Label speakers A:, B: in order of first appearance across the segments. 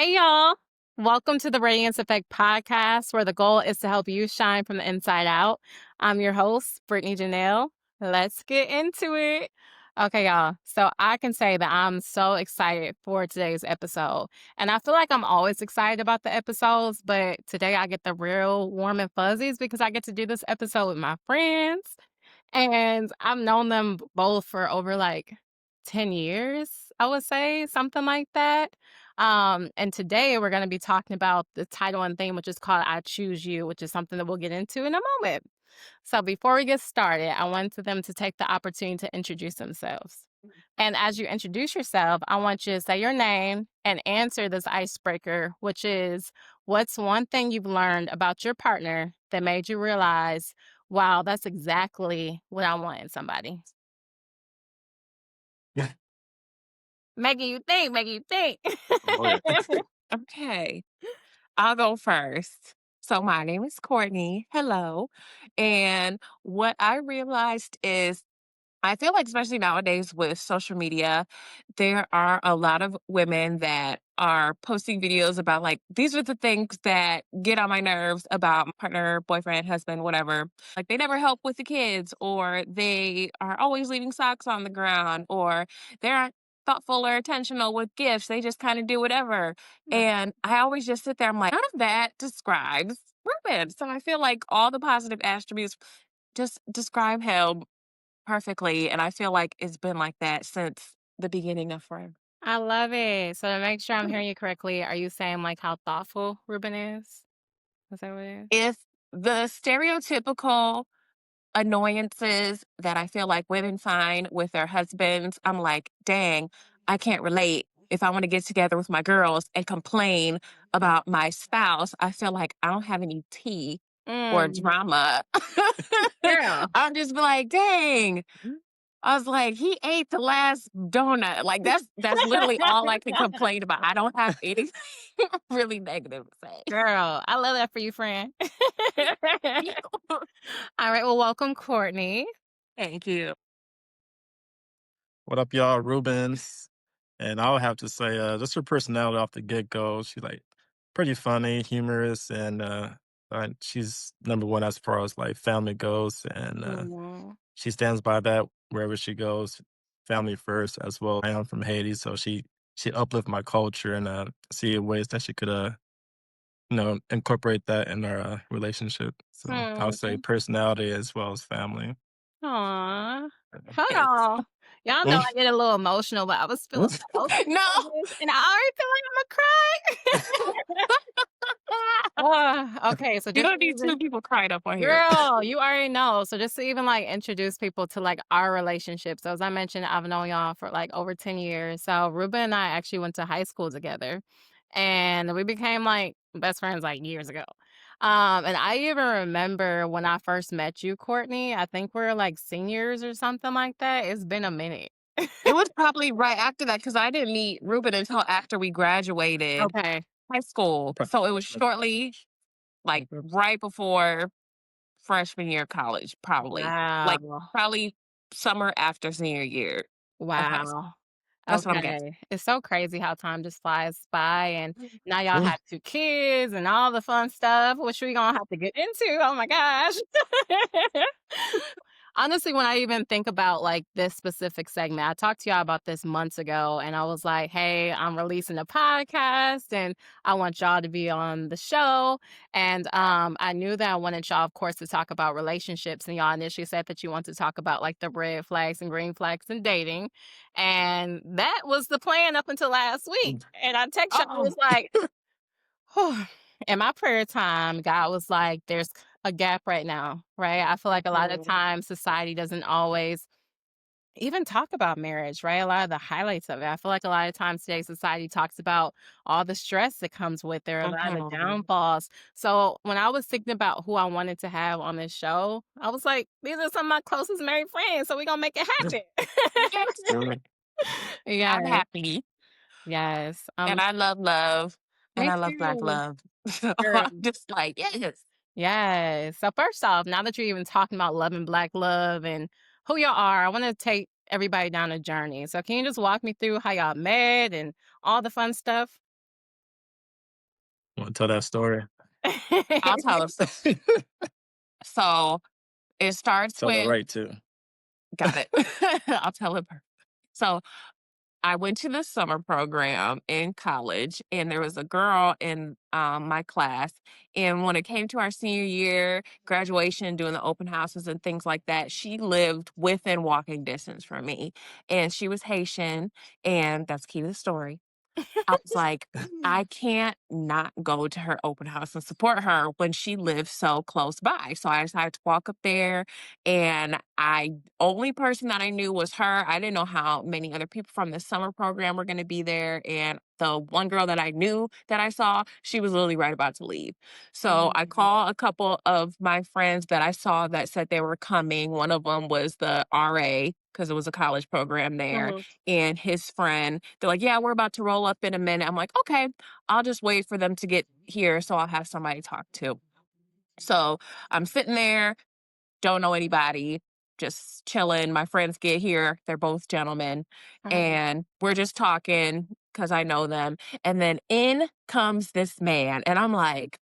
A: Hey, y'all. Welcome to the Radiance Effect podcast, where the goal is to help you shine from the inside out. I'm your host, Brittany Janelle. Let's get into it. Okay, y'all. So I can say that I'm so excited for today's episode. And I feel like I'm always excited about the episodes, but today I get the real warm and fuzzies because I get to do this episode with my friends. And I've known them both for over like 10 years, I would say, something like that. And today we're going to be talking about the title and theme, which is called I Choose You, which is something that we'll get into in a moment. So before we get started, I wanted them to take the opportunity to introduce themselves. And as you introduce yourself, I want you to say your name and answer this icebreaker, which is what's one thing you've learned about your partner that made you realize, wow, that's exactly what I want in somebody?
B: Yeah.
A: Making you think.
B: Oh, yeah.
C: Okay, I'll go first. So my name is Courtney. Hello. And what I realized is I feel like, especially nowadays with social media, there are a lot of women that are posting videos about, like, these are the things that get on my nerves about my partner, boyfriend, husband, whatever. Like, they never help with the kids, or they are always leaving socks on the ground, or they aren't thoughtful or intentional with gifts. They just kind of do whatever. And I always just sit there, I'm like, none of that describes Ruben. So I feel like all the positive attributes just describe him perfectly, and I feel like it's been like that since the beginning of forever.
A: I love it. So to make sure I'm hearing you correctly, are you saying like how thoughtful Ruben is? Is that what it is?
C: If the stereotypical annoyances that I feel like women find with their husbands, I'm like, dang, I can't relate. If I want to get together with my girls and complain about my spouse, I feel like I don't have any tea or
A: Mm,
C: drama.
A: girl.
C: I'm just be like, dang, I was like, "He ate the last donut." Like, that's literally all I can complain about. I don't have anything really negative to say.
A: Girl, I love that for you, friend. All right, well, welcome, Courtney.
C: Thank you.
B: What up, y'all? Rubens. And I would have to say, just her personality off the get go. She's like pretty funny, humorous, and she's number one as far as like family goes. And
A: Mhm.
B: she stands by that wherever she goes. Family first as well. I am from Haiti, so she uplift my culture and see ways that she could incorporate that in our relationship. So I would say
A: Mhm.
B: personality as well as family.
A: Aw. Hold
C: Thanks.
A: on. Y'all know I get a little emotional, but I was feeling emotional
C: No.
A: over this, and I already feel like Imma cry. Okay, so
C: You
A: just
C: don't
A: to
C: need
A: even
C: two people crying up on here.
A: girl, you already know. So just to even, like, introduce people to, like, our relationship. So as I mentioned, I've known y'all for, like, over 10 years. So Ruben and I actually went to high school together, and we became, like, best friends, like, years ago. And I even remember when I first met you, Courtney, I think we're, like, seniors or something like that. It's been a minute.
C: It was probably right after that because I didn't meet Ruben until after we graduated
A: Okay.
C: high school. So it was shortly, like, right before freshman year of college, probably. Like,
A: Wow.
C: probably summer after senior year of high school.
A: Wow.
C: That's what I'm guessing.
A: Okay. It's so crazy how time just flies by, and now y'all have 2 kids and all the fun stuff, which we gonna have to get into. Oh my gosh. Honestly, when I even think about, like, this specific segment, I talked to y'all about this months ago, and I was like, "Hey, I'm releasing a podcast, and I want y'all to be on the show." And, I knew that I wanted y'all, of course, to talk about relationships, and y'all initially said that you want to talk about, like, the red flags and green flags in dating, and that was the plan up until last week. And I text y'all,
C: Oh,
A: was like, whew. In my prayer time, God was like, there's a gap right now, right? I feel like a lot of
C: mhm.
A: times society doesn't always even talk about marriage, right? A lot of the highlights of it. I feel like a lot of times today society talks about all the stress that comes with it, or a lot of the
C: Mhm.
A: downfalls. So when I was thinking about who I wanted to have on this show, I was like, these are some of my closest married friends, so we're gonna make it
C: Yes.
A: happen.
C: I'm
A: Yes,
C: happy,
A: yes.
C: and I love love, and
A: Me
C: I love Black
A: too.
C: love. So
A: Girl.
C: I'm just like, yes.
A: Yes. So first off, now that you're even talking about loving Black love and who y'all are, I want to take everybody down a journey. So can you just walk me through how y'all met and all the fun stuff?
B: Wanna tell that story?
C: I'll tell us. So it starts
B: Tell it
C: with
B: right too.
C: got it. I'll tell it. So I went to the summer program in college, and there was a girl in my class. And when it came to our senior year graduation, doing the open houses and things like that, she lived within walking distance from me. And she was Haitian, and that's key to the story. I was like, I can't not go to her open house and support her when she lives so close by. So I decided to walk up there, and I only person that I knew was her. I didn't know how many other people from the summer program were going to be there. And the one girl that I knew that I saw, she was literally right about to leave. So I called a couple of my friends that I saw that said they were coming. One of them was the RA because it was a college program there,
A: Mhm.
C: and his friend. They're like, "Yeah, we're about to roll up in a minute." I'm like, "Okay, I'll just wait for them to get here so I'll have somebody to talk to." So I'm sitting there, don't know anybody, just chilling. My friends get here. They're both gentlemen.
A: Right.
C: And we're just talking because I know them. And then in comes this man. And I'm like,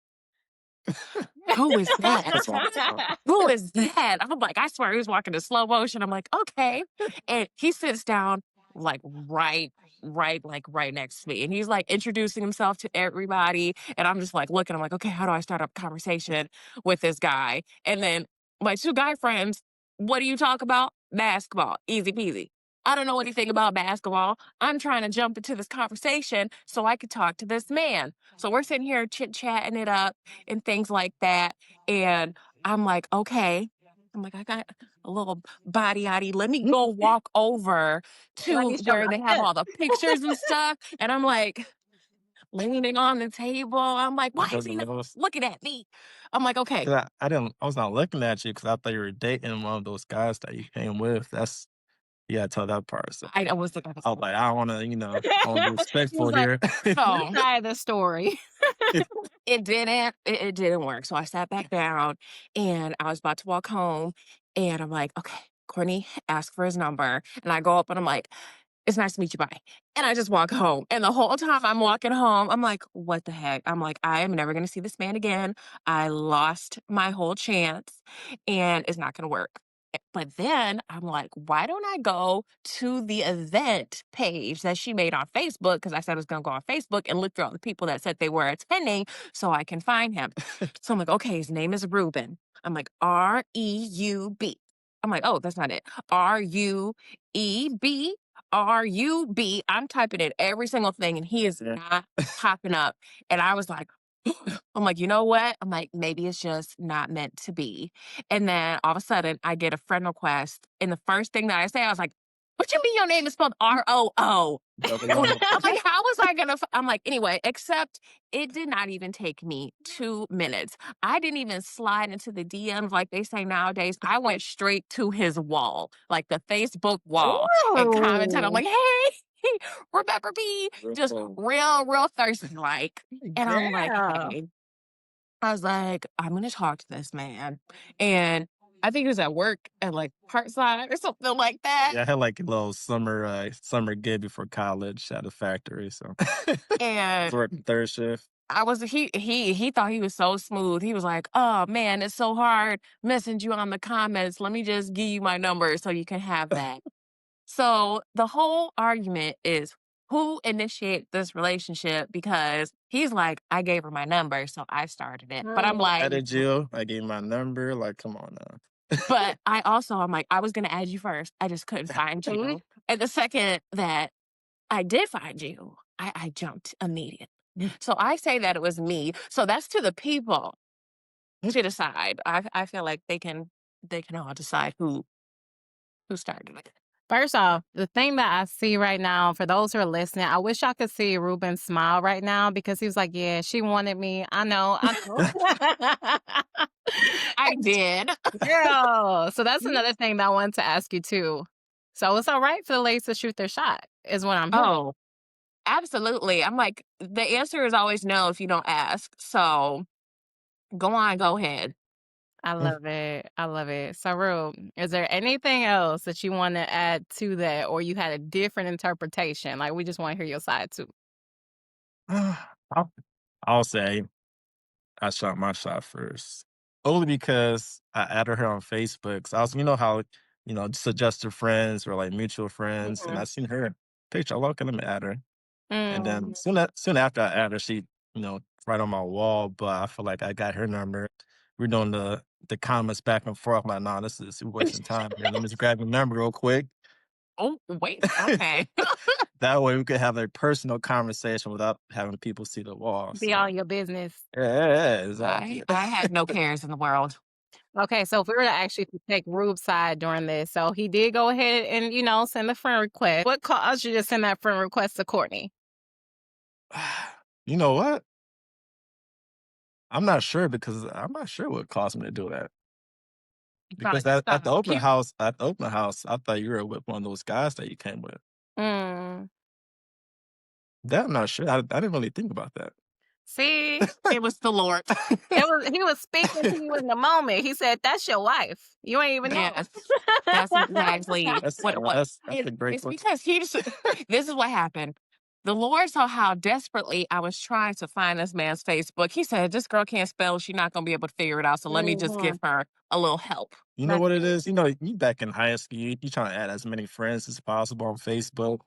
C: who is that?
B: That's awesome.
C: Who is that? I'm like, I swear he was walking in slow motion. I'm like, okay. And he sits down like right next to me. And he's like introducing himself to everybody. And I'm just like looking, I'm like, okay, how do I start up a conversation with this guy? And then my two guy friends, what do you talk about? Basketball. Easy peasy. I don't know anything about basketball. I'm trying to jump into this conversation so I could talk to this man. So we're sitting here chit chatting it up and things like that. And I'm like, okay. I'm like, I got a little body yaddy. Let me go walk over
A: Let
C: to
A: me show
C: where
A: my
C: they have
A: tent.
C: all the pictures and stuff. And I'm like leaning on the table. I'm like, why is
B: Because
C: he
B: it
C: not
B: was
C: looking at me? I'm like, okay.
B: 'cause I was not looking at you because I thought you were dating one of those guys that you came with. That's you gotta tell that part. So
C: I was like,
B: I was like, I don't wanna, I wanna be
A: He was
B: respectful
A: like,
B: here.
A: "This
C: so
A: side of the story."
C: it didn't work. So I sat back down and I was about to walk home and I'm like, okay, Courtney, ask for his number. And I go up and I'm like, it's nice to meet you. Bye. And I just walk home. And the whole time I'm walking home, I'm like, what the heck? I'm like, I am never going to see this man again. I lost my whole chance and it's not going to work. But then I'm like, why don't I go to the event page that she made on Facebook? Because I said I was going to go on Facebook and look through all the people that said they were attending so I can find him. So I'm like, okay, his name is Reuben. I'm like, REUB. I'm like, oh, that's not it. RUEB. RUB. I'm typing in every single thing and he is not popping up. And I was like, I'm like, you know what? I'm like, maybe it's just not meant to be. And then all of a sudden I get a friend request. And the first thing that I say, I was like, what you mean your name is spelled ROO? I'm like, how was I gonna? I'm like, anyway, except it did not even take me 2 minutes. I didn't even slide into the DMs like they say nowadays. I went straight to his wall, like the Facebook wall, and commented. I'm
A: Ooh,
C: like, hey, remember me? Just real thirsty, like. And I'm like,
A: girl.
C: hey, I was like, I'm gonna talk to this man, and I think he was at work at like part time or something like that.
B: Yeah, I had like a little summer gig before college at a factory, so I was
C: And
B: working third shift.
C: I was he thought he was so smooth. He was like, "Oh man, it's so hard messaging you on the comments. Let me just give you my number so you can have that." So the whole argument is who initiated this relationship because he's like, I gave her my number, so I started it. But I'm like,
B: Added you, I gave my number, like, come on now.
C: but I also I'm like, I was gonna add you first. I just couldn't find
A: Mhm.
C: you. And the second that I did find you, I jumped immediately. So I say that it was me. So that's to the people to decide. I feel like they can all decide who started it.
A: First off, the thing that I see right now, for those who are listening, I wish I could see Ruben smile right now because he was like, "Yeah, she wanted me. I know, I know."
C: I did.
A: Girl, so that's another thing that I wanted to ask you too. So it's all right for the ladies to shoot their shot, is what I'm hearing.
C: Oh, absolutely. I'm like, the answer is always no if you don't ask. So go on, go ahead.
A: I love it. I love it. So, Rube, is there anything else that you want to add to that, or you had a different interpretation? Like, we just want to hear your side too.
B: I I'll say I shot my shot first. Only because I added her on Facebook. So I was, you know how, suggested friends or like mutual friends, and
A: Mhm.
B: I seen her picture. I look, let me add her. And then
A: Mm.
B: soon after I added her, she, right on my wall. But I feel like I got her number. We're doing the comments back and forth. I'm like, nah, this is wasting time here. Let me just grab your number real quick.
C: Oh, wait. Okay.
B: That way we could have a personal conversation without having people see the wall.
A: Be all
B: So
A: your business.
B: yeah, yeah, yeah,
C: I
B: exactly.
C: I had no cares in the world.
A: Okay, so if we were to actually take Rube's side during this, so he did go ahead and, send a friend request. What caused you to send that friend request to Courtney?
B: You know what? I'm not sure because I'm not sure what caused me to do that.
C: You probably
B: Because
C: just
B: at
C: thought it
B: the
C: was
B: open
C: cute.
B: house I thought you were with one of those guys that you came with.
A: Mm.
B: That I'm not sure. I didn't really think about that.
A: See?
C: It was the Lord.
A: He was speaking to you in the moment. He said, "That's your wife. You ain't even know."
C: Yes. That's exactly what it was.
B: That's a great
C: It's
B: question.
C: because this is what happened. The Lord saw how desperately I was trying to find this man's Facebook. He said, "This girl can't spell. She's not gonna be able to figure it out. So let me just give
A: Mhm.
C: her a little help."
B: You know
A: That's
B: what it
A: it.
B: is? You back in high school, you trying to add as many friends as possible on Facebook.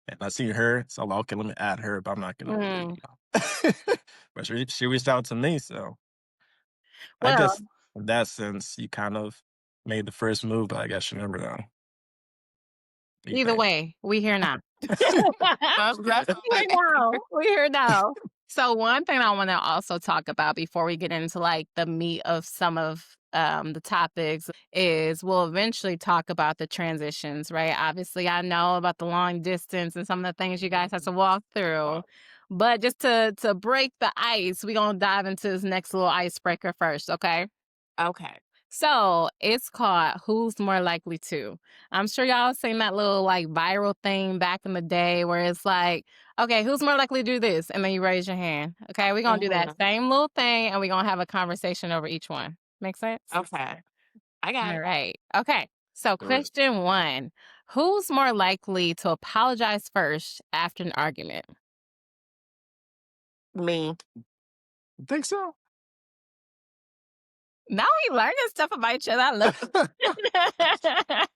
B: And I see her, so I'm like, okay, let me add her, but I'm not gonna really,
A: Mm.
B: but she reached out to me, so I
A: Well,
B: guess in that sense, you kind of made the first move, but I guess you remember now. What do you
A: either
B: think?
A: way, we here now.
C: That's all
A: We
C: that
A: here now. We here now. So one thing I want to also talk about before we get into like the meat of some of the topics is we'll eventually talk about the transitions, right? Obviously, I know about the long distance and some of the things you guys have to walk through. But just to break the ice, we're gonna dive into this next little icebreaker first, okay?
C: okay.
A: So it's called Who's More Likely To. I'm sure y'all seen that little like viral thing back in the day where it's like, okay, who's more likely to do this? And then you raise your hand. Okay, we're gonna do that
C: Mhm.
A: same little thing and we're gonna have a conversation over each one. Make sense?
C: Okay. I got
A: All
C: it.
A: right. Okay. So
B: Do it.
A: question one. Who's more likely to apologize first after an argument?
C: Me.
B: You think so?
A: Now we learning stuff about each other. I love it.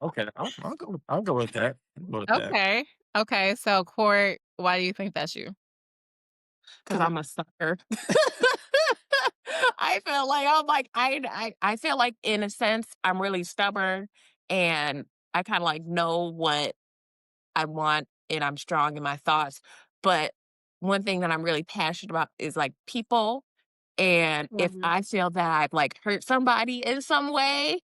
B: Okay, I'll go with that. I'll go with that.
A: Okay. Okay. So Court, why do you think that's you?
C: Because I'm a sucker. I feel like I'm like I feel like in a sense I'm really stubborn and I kind of like know what I want and I'm strong in my thoughts. But one thing that I'm really passionate about is like people. And if
A: Mhm.
C: I feel that I've like hurt somebody in some way,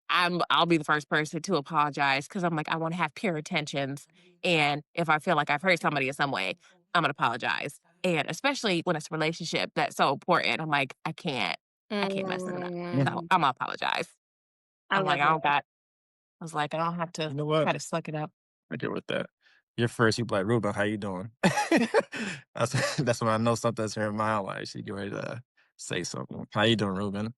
C: I'll be the first person to apologize because I'm like, I want to have pure intentions. And if I feel like I've hurt somebody in some way, I'm gonna apologize. And especially when it's a relationship that's so important, I'm like, I can't mess it up.
B: Yeah.
C: So
A: Mm,
C: I'm gonna apologize.
A: I
C: I'm like,
A: love
C: I
A: it.
C: don't got I was like, I don't have to
B: You know what?
C: try to suck it up.
B: I get with that. You're first, you be like, "Ruben, how you doing?" That's when I know something's in her mind, like, she get ready to say something. "How you doing, Ruben?"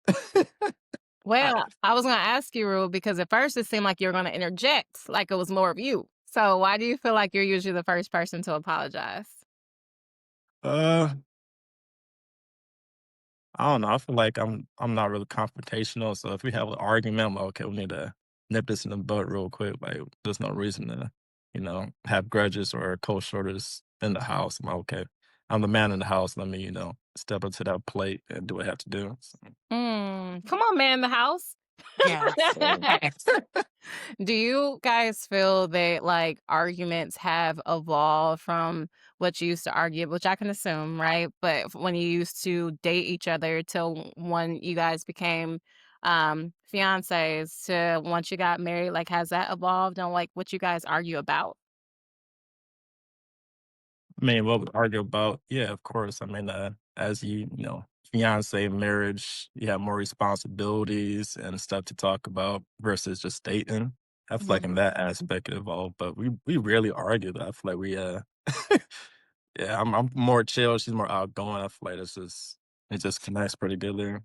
A: Well,
C: Right.
A: I was gonna ask you, Rue, because at first it seemed like you were gonna interject, like it was more of you. So why do you feel like you're usually the first person to apologize?
B: Uh, I don't know, I feel like I'm not really confrontational, so if we have an argument, I'm like, "Okay, we need to nip this in the bud real quick." Like, there's no reason to, have grudges or cold shoulders in the house. I'm like, "Okay, I'm the man in the house. Let me, step up to that plate and do what I have to do." So,
A: Come on, man, in the house.
C: Yes. Facts.
A: Do you guys feel that like arguments have evolved from what you used to argue, which I can assume, right? But when you used to date each other till when you guys became fiancés to once you got married, like has that evolved on like what you guys argue about?
B: I mean, what we argue about? Yeah, of course. I mean, as fiance marriage, you have more responsibilities and stuff to talk about versus just dating. I feel like in
A: Mhm.
B: that aspect it evolved, but we rarely argue. Though. I feel like we yeah, I'm more chill. She's more outgoing. I feel like it just connects pretty good there.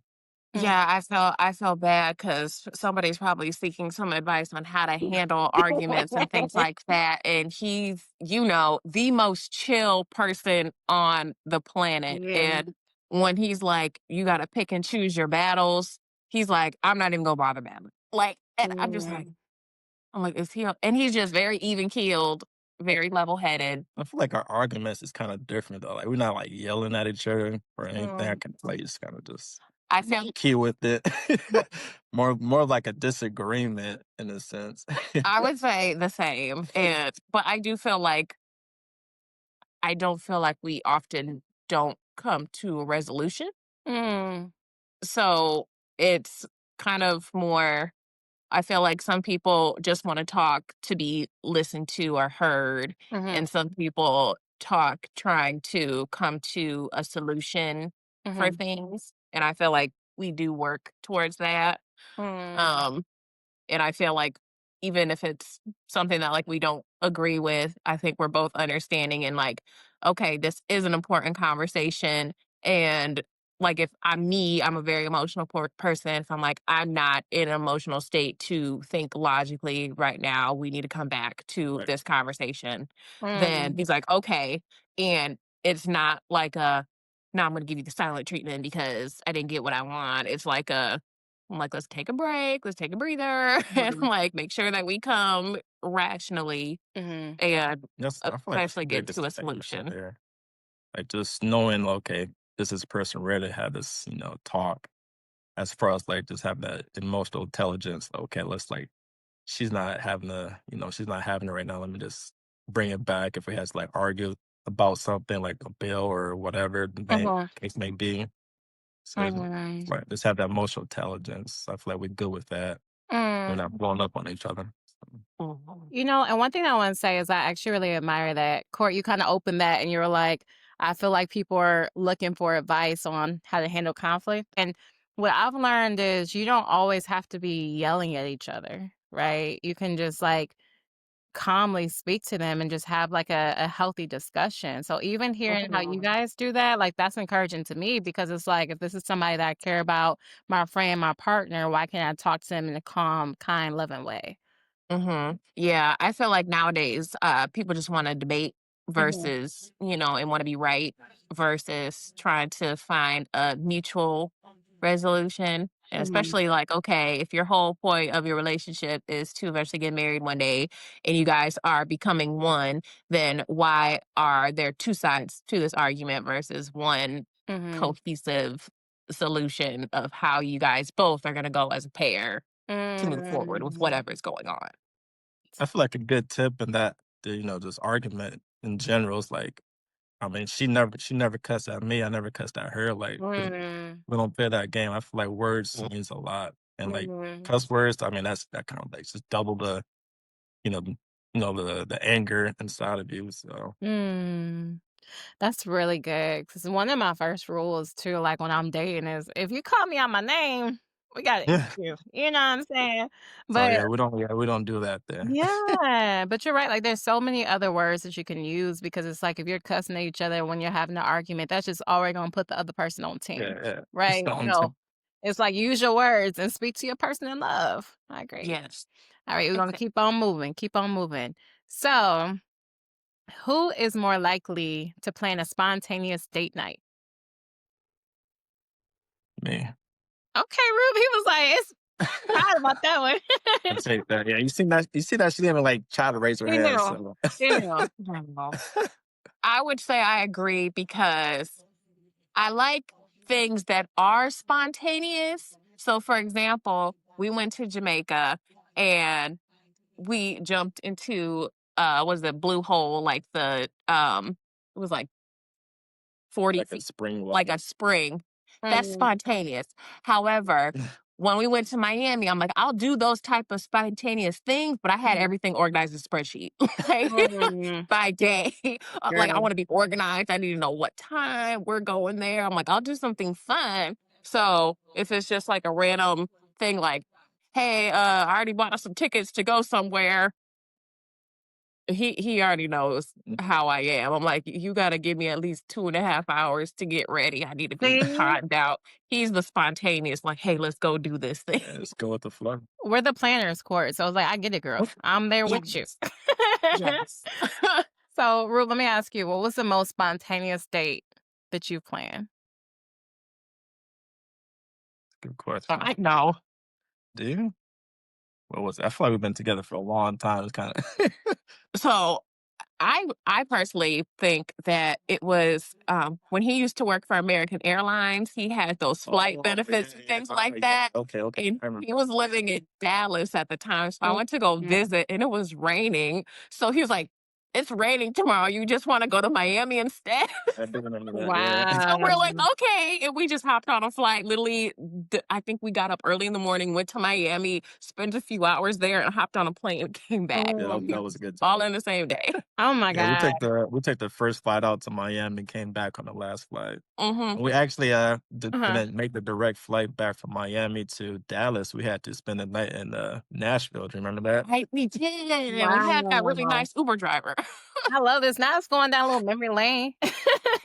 A: Mm.
C: Yeah, I felt bad because somebody's probably seeking some advice on how to handle arguments and things like that, and he's, the most chill person on the planet,
A: Yeah.
C: and when he's like, "You gotta pick and choose your battles," he's like, "I'm not even gonna bother battling." Like, and
A: Mm.
C: I'm like, "Is he o" and he's just very even-keeled, very level-headed.
B: I feel like our arguments is kinda different though, like, we're not, like, yelling at each other or anything. I
A: Mm.
B: can like, just kinda just
C: I feel
B: key with it.
C: but
B: More like a disagreement in a sense.
C: I would say the same, but I do feel like I don't feel like we often don't come to a resolution.
A: Mm.
C: So, it's kind of more I feel like some people just wanna talk to be listened to or heard,
A: Mhm.
C: and some people talk trying to come to a solution for
A: Mhm.
C: things, and I feel like we do work towards that.
A: Mm.
C: Um and I feel like even if it's something that like we don't agree with, I think we're both understanding and like, okay, this is an important conversation. And like if I'm me, I'm a very emotional person. If I'm like, I'm not in an emotional state to think logically right now, we need to come back to
B: Right.
C: this conversation. Then
A: Mm.
C: he's like, okay. And it's not like a, no, I'm going to give you the silent treatment because I didn't get what I want. It's like I'm like, let's take a break, let's take a breather, and
A: Mhm.
C: like make sure that we come rationally
A: Mhm.
C: and
B: I feel like that's a
C: eventually
B: good
C: get to a
B: distinction
C: solution.
B: there. Like, just knowing, okay, this is person ready to have this, talk as far as, like, just have that emotional intelligence. Okay, let's, like she's not having it right now. Let me just bring it back if we has to, like, argue about something like a bill or whatever the
A: Mhm.
B: case may be. So,
A: Mhm.
B: right, just have that emotional intelligence. I feel like we're good with that. We're
A: Mm.
B: not blowing up on each other. So,
C: Mhm.
A: And one thing I wanna say is I actually really admire that. Court, you kinda opened that and you were like, "I feel like people are looking for advice on how to handle conflict," and what I've learned is you don't always have to be yelling at each other, right? You can just, like, calmly speak to them and just have, like, a healthy discussion. So even hearing how you
C: Mhm.
A: guys do that, like, that's encouraging to me because it's like, if this is somebody that I care about, my friend, my partner, why can't I talk to them in a calm, kind, loving way?
C: Yeah, I feel like nowadays, people just want to debate
A: Mhm.
C: versus, and want to be right versus trying to find a mutual resolution. And
A: Mhm.
C: especially like, okay, if your whole point of your relationship is to eventually get married one day and you guys are becoming one, then why are there two sides to this argument versus one
A: Mhm.
C: cohesive solution of how you guys both are going to go as a pair to move forward with
A: Mm.
C: whatever's going on?
B: I feel like a good tip in that, just argument in general is like, I mean, she never cussed at me. I never cussed at her. Like,
A: Mm.
B: we don't play that game. I feel like words means a lot, and like
A: Mhm.
B: cuss words. I mean, that kind of like just double the you know, the anger inside of you. So
A: Mm. That's really good. Cause one of my first rules too, like, when I'm dating is, if you call me out my name, we got an
B: yeah.
A: issue, you know what I'm saying?
B: So
A: But
B: yeah, we don't do that there.
A: yeah, but you're right, like, there's so many other words that you can use because it's like if you're cussing at each other when you're having an argument, that's just already gonna put the other person on 10,
B: Yeah, yeah. It's
A: right?
B: the only
A: So,
B: thing.
A: it's like, use your words and speak to your person in love. I agree.
C: Yes.
A: Alright, we're gonna
C: Exa
A: keep on moving, keep on moving. So, who is more likely to plan a spontaneous date night?
B: Me.
A: Okay, Ruby was like, "It's quiet about that one."
B: I take that. Yeah, you see that she didn't even like try to raise her
A: He
B: hand.
A: knew.
B: So
A: He knew.
C: well, I would say I agree because I like things that are spontaneous. So, for example, we went to Jamaica and we jumped into, was it Blue Hole, like it was like 40
B: like a
C: feet,
B: spring
C: like
B: water.
C: a spring. That's
A: Mhm,
C: spontaneous. However, when we went to Miami, I'm like, I'll do those type of spontaneous things, but I had
A: mhm,
C: everything organized in a spreadsheet, like
A: mhm.
C: by day. Like I
A: Girl.
C: want to be organized. I need to know what time we're going there. I'm like, I'll do something fun. So if it's just like a random thing, like, hey, I already bought us some tickets to go somewhere, he already knows how I am. I'm like, "You gotta give me at least 2.5 hours to get ready. I need to be
A: See?
C: timed out." He's the spontaneous, like, "Hey, let's go do this thing."
B: Yeah, just go with the flow.
A: We're the planners, court, so I was like, "I get it, girl. I'm there with you."
C: Yes. Yes.
A: So, Ru, let me ask you, what was the most spontaneous date that you've planned?
B: Good question.
C: I know.
B: Do you? What was it? I feel like we've been together for a long time. It's kind of.
C: So I personally think that it was when he used to work for American Airlines, he had those flight
B: Oh,
C: benefits and things like that.
B: okay, okay.
C: And
B: I remember.
C: he was living in Dallas at the time. So I went to go
A: Mhm.
C: visit and it was raining. So he was like, "It's raining tomorrow. You just want to go to Miami instead?"
B: I do remember that. Yeah.
C: So we're like,
A: Wow.
C: okay. And we just hopped on a flight. Literally, I think we got up early in the morning, went to Miami, spent a few hours there, and hopped on a plane and came back.
B: Yeah,
A: Oh,
B: that was a good time.
C: All in the same day.
A: oh my
B: Yeah,
A: god.
B: we take the first flight out to Miami and came back on the last flight.
C: Hmm.
B: We actually
A: Uh-huh.
B: didn't make the direct flight back from Miami to Dallas. We had to spend the night in Nashville. Do you remember that?
C: Right, we did. And we had that really
A: Wow.
C: nice Uber driver.
A: I love this. Now it's going down a little memory lane.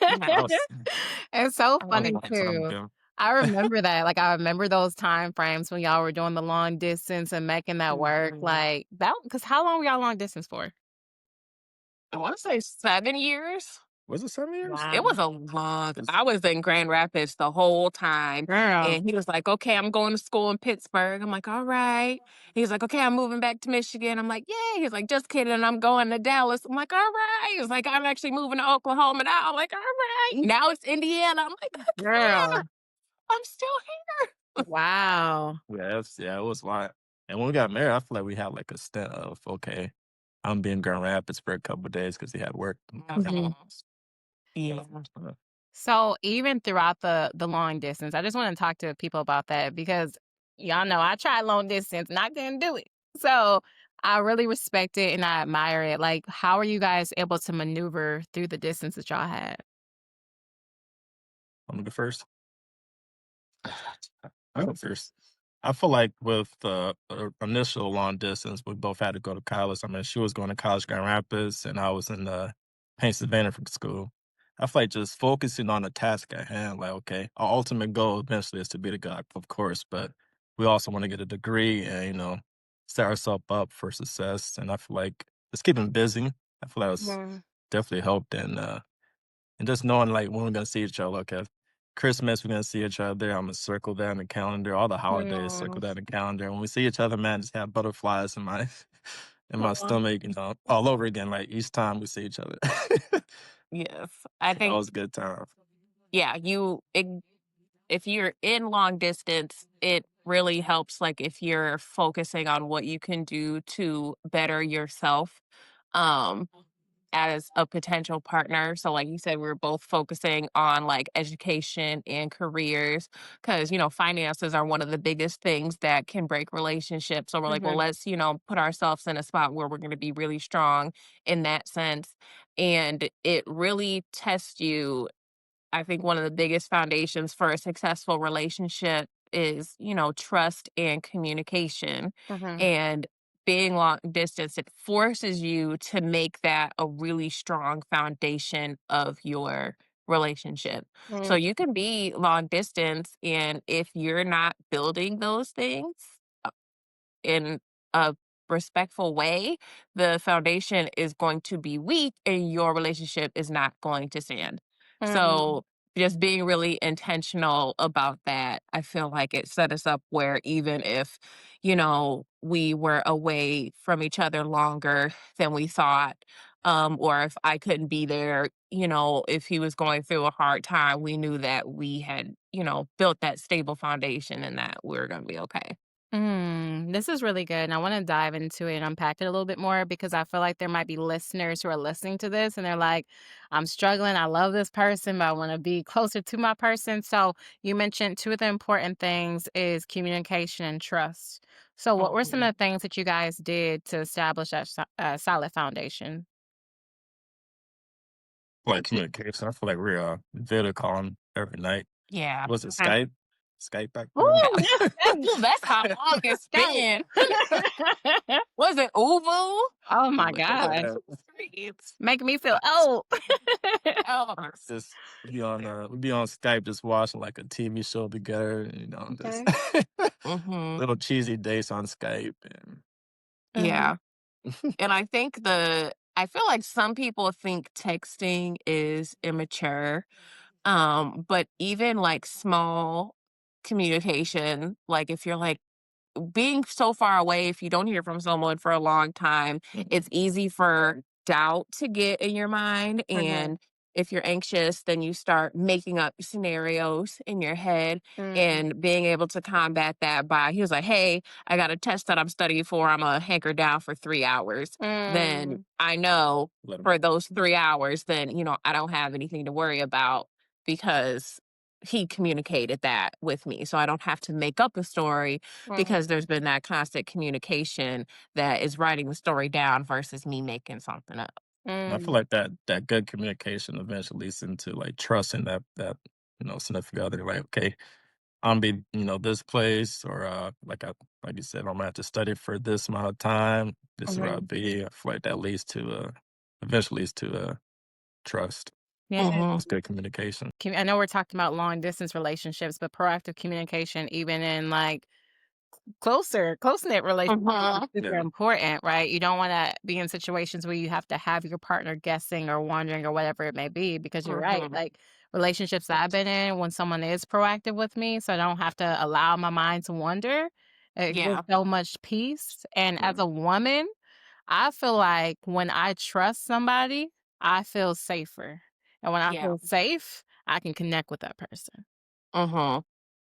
C: Yeah,
B: That was
A: It's so
C: I
B: that
C: love
B: was
A: funny
B: a
C: it.
B: long time
A: too.
B: ago.
A: I remember that. Like I remember those time frames when y'all were doing the long distance and making that work.
C: Mhm.
A: Like that because how long were y'all long distance for?
C: I want to say 7 years.
B: Was it 7 years?
C: It
A: Wow.
C: was a long.
B: It's
C: I was in Grand Rapids the whole time,
A: Girl.
C: and he was like, "Okay, I'm going to school in Pittsburgh." I'm like, "All right." He's like, "Okay, I'm moving back to Michigan." I'm like, "Yay!" He's like, "Just kidding, I'm going to Dallas." I'm like, "All right." He was like, "I'm actually moving to Oklahoma now." I'm like, "All right." Now it's Indiana. I'm like, "Okay,
A: Girl.
C: I'm still here."
A: Wow.
B: yeah, it was a lot. And when we got married, I feel like we had like a stint of okay, I'm being Grand Rapids for a couple of days because he had work.
A: Mhm.
C: Yeah.
A: So even throughout the long distance, I just want to talk to people about that because y'all know I tried long distance and I couldn't do it. So I really respect it and I admire it. Like, how are you guys able to maneuver through the distance that y'all had?
B: I'm gonna go first. I go first. I feel like with the initial long distance, we both had to go to college. I mean, she was going to college Grand Rapids, and I was in Pennsylvania for school. I feel like just focusing on the task at hand. Like, okay, our ultimate goal eventually is to be the guy, of course, but we also want to get a degree and set ourselves up for success. And I feel like just keeping busy. I feel like it's
A: Yeah.
B: definitely helped and just knowing, like, when we're gonna see each other, like, at Christmas, we're gonna see each other, Imma circle that in the calendar, all the holidays, circle
A: Mm.
B: that in the calendar. When we see each other, man, just have butterflies in my in my
A: Aw.
B: stomach, all over again, like, each time we see each other.
C: Yes, I
B: That
C: think.
B: was a good time.
C: Yeah, if you're in long distance, it really helps, like, if you're focusing on what you can do to better yourself, um, as a potential partner. So, like you said, we're both focusing on, like, education and careers because, finances are one of the biggest things that can break relationships. So we're like, "Well,
A: Mhm.
C: let's, put ourselves in a spot where we're gonna be really strong in that sense." And it really tests you. I think one of the biggest foundations for a successful relationship is, trust and communication.
A: Mhm.
C: And being long distance, it forces you to make that a really strong foundation of your relationship. So
A: Mm.
C: you can be long distance, and if you're not building those things in a respectful way, the foundation is going to be weak and your relationship is not going to stand.
A: Mhm.
C: So, just being really intentional about that, I feel like it set us up where even if, we were away from each other longer than we thought, or if I couldn't be there, if he was going through a hard time, we knew that we had, built that stable foundation and that we were going to be okay.
A: This is really good. And I want to dive into it and unpack it a little bit more because I feel like there might be listeners who are listening to this and they're like, I'm struggling. I love this person, but I want to be closer to my person. So you mentioned two of the important things is communication and trust. So what were some
C: Mhm.
A: of the things that you guys did to establish that solid foundation?
B: Like, communication, I feel like we're, video calling every night.
C: Yeah.
B: Was it
A: Okay.
B: Skype? Skype back then?
A: Ooh, yes,
C: Ooh, that's how long it's
A: Skype.
C: been. Was it Uvu?
A: Oh my
B: Yeah.
A: gosh.
C: It's
A: Making me feel old.
C: oh,
B: Just we be on Skype just watching like a TV show together, just
A: Okay.
C: mhm.
B: little cheesy dates on Skype and
A: Mhm.
C: Yeah. And I feel like some people think texting is immature. But even like small communication. Like if you're like being so far away, if you don't hear from someone for a long time, it's easy for doubt to get in your mind.
A: Mhm.
C: And if you're anxious, then you start making up scenarios in your head
A: Mm,
C: and being able to combat that by, he was like, hey, I got a test that I'm studying for. I'm going to hanker down for 3 hours. Then
A: mm,
C: I know
B: Let 'em
C: for those 3 hours, then, I don't have anything to worry about because he communicated that with me. So I don't have to make up a story because
A: mhm,
C: there's been that constant communication that is writing the story down versus me making something up.
B: And I feel
A: mm,
B: like that good communication eventually leads into, like, trusting that significant other, like, "Okay, I'm be this place," or, like you said, "I'm gonna have to study for this amount of time. This is where I'll
A: mhm.
B: be." I feel like that leads to, eventually leads to, trust.
A: Yeah.
C: Mhm.
B: It's good communication.
A: I know we're talking about long distance relationships, but proactive communication, even in like close-knit relationships is
C: Mhm.
A: super
B: Yeah.
A: important, right? You don't wanna be in situations where you have to have your partner guessing or wondering or whatever it may be, because you're right,
C: Mhm.
A: like, relationships that I've been in, when someone is proactive with me, so I don't have to allow my mind to wander, it gives
C: Yeah.
A: so much peace, and as
B: Yeah.
A: a woman, I feel like when I trust somebody, I feel safer, and when I
C: Yeah.
A: feel safe, I can connect with that person.
C: Mhm.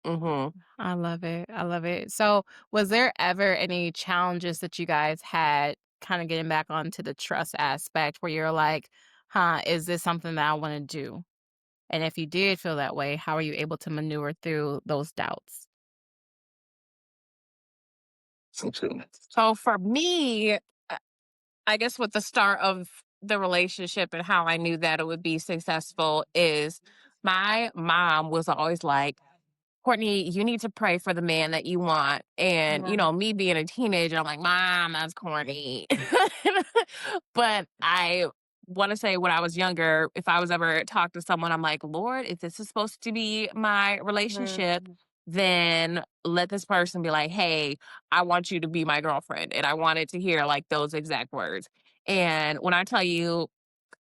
C: Mhm.
A: I love it. I love it. So, was there ever any challenges that you guys had kind of getting back onto the trust aspect where you're like, huh, is this something that I want to do? And if you did feel that way, how are you able to maneuver through those doubts?
B: So true.
C: So for me, I guess with the start of the relationship and how I knew that it would be successful is my mom was always like, Courtney, you need to pray for the man that you want. And,
A: Mhm,
C: me being a teenager, I'm like, Mom, that's corny. But I want to say when I was younger, if I was ever talk to someone, I'm like, Lord, if this is supposed to be my relationship,
A: mhm,
C: then let this person be like, hey, I want you to be my girlfriend. And I wanted to hear like those exact words. And when I tell you,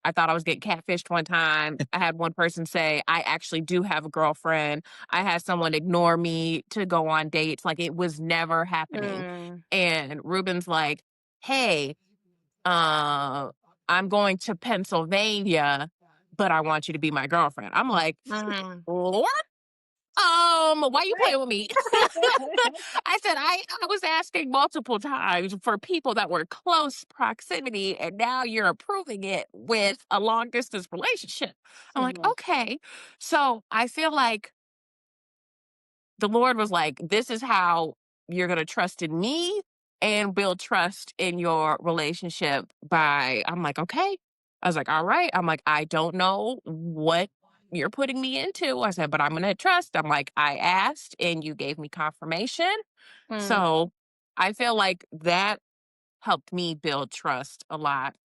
C: I thought I was getting catfished one time. I had one person say, I actually do have a girlfriend. I had someone ignore me to go on dates. Like it was never happening.
A: mm,
C: And Ruben's like, hey, uh, I'm going to Pennsylvania, but I want you to be my girlfriend. I'm like,
A: mhm.
C: Lord, why you playing with me? I said, I was asking multiple times for people that were close proximity, and now you're approving it with a long distance relationship. I'm like,
A: Mhm,
C: okay. So I feel like the Lord was like, this is how you're going to trust in me and build trust in your relationship by, I'm like, okay. I was like, all right. I'm like, I don't know what you're putting me into. I said, but I'm going to trust. I'm like, I asked and you gave me confirmation.
A: mm,
C: So I feel like that helped me build trust a lot.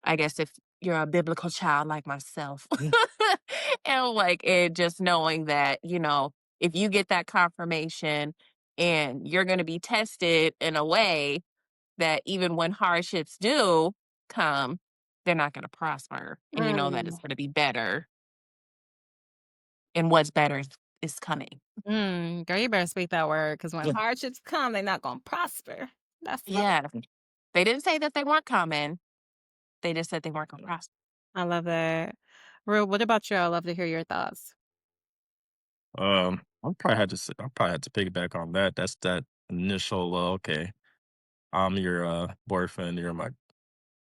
C: I guess if you're a biblical child like myself.
B: Mhm.
C: And like it just knowing that, if you get that confirmation and you're gonna be tested in a way that even when hardships do come, they're not gonna prosper. And you know that it's
A: mm,
C: gonna be better and what's better is coming.
A: Girl, you better speak that word because when
B: Yeah.
A: hardships come, they're not going to prosper. That's so.
C: Yeah. They didn't say that they weren't coming. They just said they weren't gonna prosper.
A: I love that. Rue, what about you? I love to hear your thoughts.
B: I probably had to piggyback on that. That's that initial, okay, I'm your, boyfriend, you're my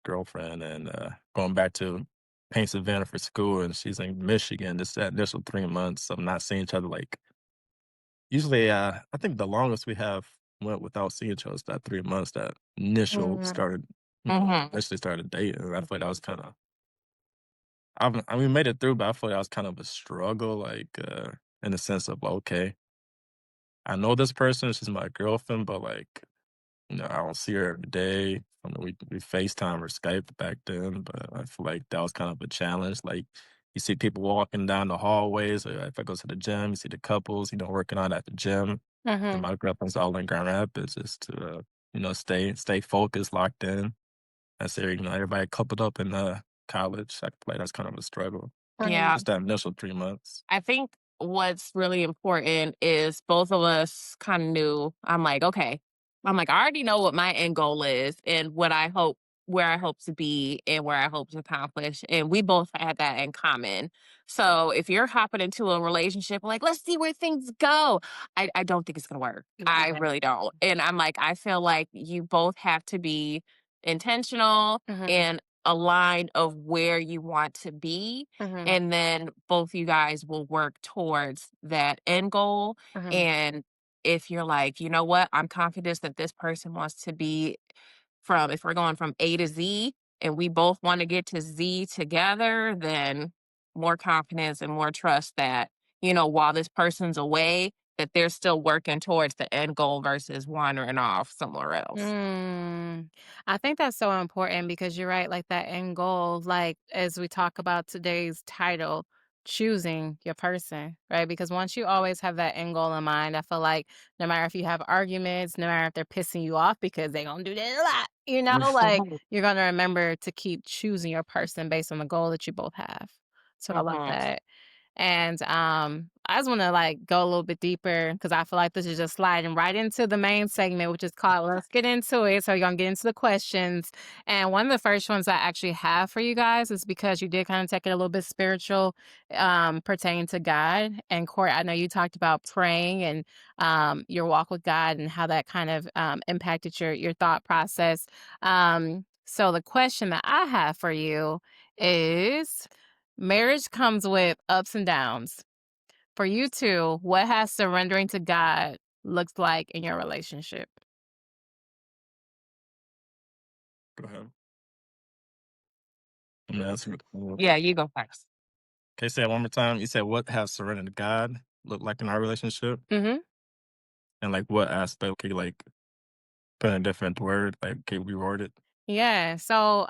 B: girlfriend, and, going back to Pennsylvania for school, and she's in Michigan, just that initial 3 months of not seeing each other, like, usually, I think the longest we have went without seeing each other is that 3 months, that initial
A: Mhm,
B: started
C: Hmm.
B: initially started dating, and I feel like that was kinda we made it through, but I feel like that was kind of a struggle, like, in the sense of, okay, I know this person, she's my girlfriend, but, like, I don't see her every day. I mean, we FaceTime or Skype back then, but I feel like that was kind of a challenge. Like you see people walking down the hallways, or if I go to the gym, you see the couples, working out at the gym. And
A: mhm,
B: my girlfriend's all in Grand Rapids, just to stay focused, locked in. I say, everybody coupled up in college. I feel like that's kind of a struggle.
C: Yeah.
A: mhm,
B: Just that initial 3 months.
C: I think what's really important is both of us kind of knew. I'm like, okay. I'm like, I already know what my end goal is and where I hope to be and where I hope to accomplish. And we both had that in common. So if you're hopping into a relationship, like, let's see where things go, I don't think it's going to work. I
A: Right.
C: really don't. And I'm like, I feel like you both have to be intentional
A: Mhm,
C: and aligned of where you want to be,
A: mhm,
C: and then both you guys will work towards that end goal.
A: mhm.
C: And if you're like, you know what, I'm confident that this person wants to be from, if we're going from A to Z and we both want to get to Z together, then more confidence and more trust that, while this person's away, that they're still working towards the end goal versus wandering off somewhere else.
A: Mm. I think that's so important because you're right, like that end goal, like as we talk about today's title, choosing your person, right? Because once you always have that end goal in mind, I feel like no matter if you have arguments, no matter if they're pissing you off because they're gonna do that a lot, like you're gonna remember to keep choosing your person based on the goal that you both have. So I love
C: Mhm.
A: that. And I just want to like go a little bit deeper because I feel like this is just sliding right into the main segment, which is called Let's Get Into It. So, you're going to get into the questions. And one of the first ones I actually have for you guys is because you did kind of take it a little bit spiritual pertaining to God. And Court, I know you talked about praying and your walk with God and how that kind of impacted your thought process. So, the question that I have for you is marriage comes with ups and downs. For you two, what has surrendering to God looks like in your relationship?
B: Go ahead. Yeah, that's good.
C: Yeah, you go first.
B: Okay, say it one more time. You said what has surrender to God look like in our relationship?
A: Mhm.
B: And like what aspect can you like put in a different word? Like can we reword it?
A: Yeah. So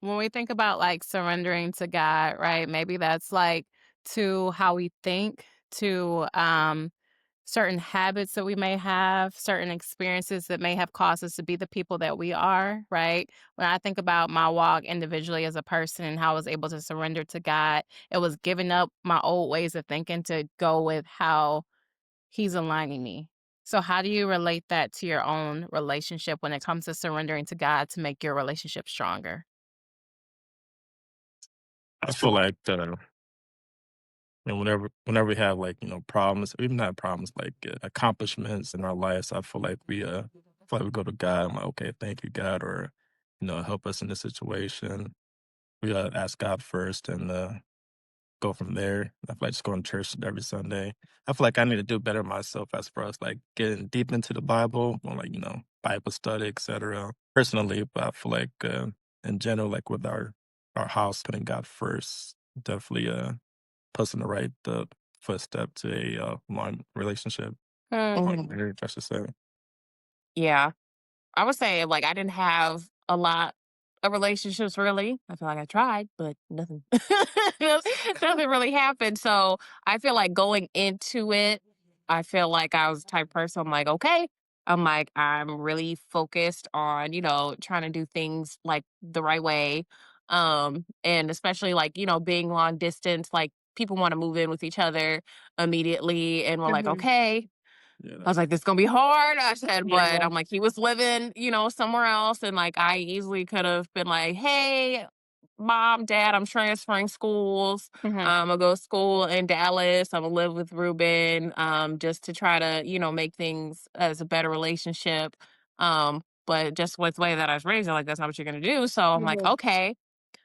A: when we think about like surrendering to God, right? Maybe that's like to how we think, to certain habits that we may have, certain experiences that may have caused us to be the people that we are, right? When I think about my walk individually as a person and how I was able to surrender to God, it was giving up my old ways of thinking to go with how He's aligning me. So, how do you relate that to your own relationship when it comes to surrendering to God to make your relationship stronger?
B: I feel like and whenever we have like problems, even not problems like accomplishments in our lives, I feel like we go to God. I'm like, okay, thank you, God, or help us in this situation. We gotta ask God first and go from there. I feel like just going to church every Sunday. I feel like I need to do better myself as far as like getting deep into the Bible, or like Bible study, etc. Personally, but I feel like in general, like with our house, putting God first, definitely puts in the right footstep to a long relationship,
A: Mm,
B: long marriage, I should say.
C: Yeah. I would say, like, I didn't have a lot of relationships really. I feel like I tried, but nothing nothing really happened. So I feel like going into it, I feel like I was the type of person, I'm like, okay. I'm like, I'm really focused on, trying to do things like the right way. And especially like, being long distance, like people want to move in with each other immediately. And we're like,
A: mhm.
C: okay,
B: Yeah,
C: I was like, "This is gonna be hard." I said, but
A: Yeah.
C: I'm like, he was living, somewhere else, and like I easily could have been like, "Hey, mom, dad, I'm transferring schools.
A: Mhm.
C: I'll go to school in Dallas. I'm gonna live with Ruben, just to try to, make things as a better relationship." But just with the way that I was raised, I'm like, that's not what you're gonna do. So I'm like,
A: Mhm.
C: okay.